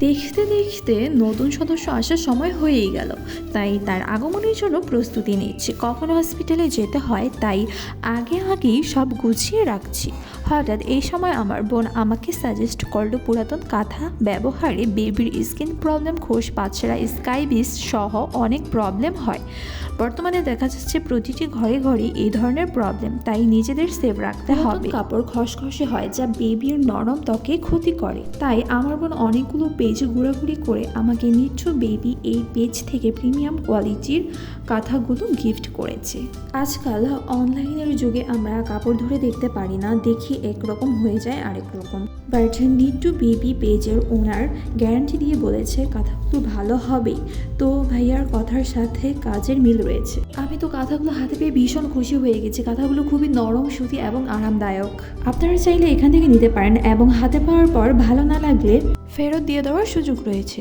দেখতে দেখতে নতুন সদস্য আসার সময় হয়েই গেল, তাই তার আগমনের জন্য প্রস্তুতি নিচ্ছি। কখন হসপিটালে যেতে হয় তাই আগেই সব গুছিয়ে রাখছি। হঠাৎ এই সময় আমার বোন আমাকে সাজেস্ট করলো পুরাতন কাঁথা ব্যবহারে বেবির স্কিন প্রবলেম, খোস পাছড়া, স্কাইবিস সহ অনেক প্রবলেম হয়। বর্তমানে দেখা যাচ্ছে প্রতিটি ঘরে ঘরে এই ধরনের প্রবলেম, তাই নিজেদের সেভ রাখতে হবে। কাপড় খসখসে হয় যা বেবির নরম ত্বকে ক্ষতি করে, তাই আমার বোন অনেকগুলো পেজ ঘোরাঘুরি করে আমাকে নিচ্ছ বেবি এই পেজ থেকে প্রিমিয়াম কোয়ালিটির কাঁথাগুলো গিফট করেছে। আজকাল অনলাইনের যুগে আমরা কাপড় ধরে দেখতে পারি না, দেখি একরকম হয়ে যায় আরেক রকম। বাট নিড টু বেবি পেজের ওনার গ্যারান্টি দিয়ে বলেছে কাঁথাগুলো ভালো হবেই। তো ভাইয়ার কথার সাথে কাজের মিল রয়েছে। আমি তো কাঁথাগুলো হাতে পেয়ে ভীষণ খুশি হয়ে গেছি। কাঁথাগুলো খুবই নরম, সুতি এবং আরামদায়ক। আপনারা চাইলে এখান থেকে নিতে পারেন এবং হাতে পাওয়ার পর ভালো না লাগলে ফেরত দিয়ে দেওয়ার সুযোগ রয়েছে।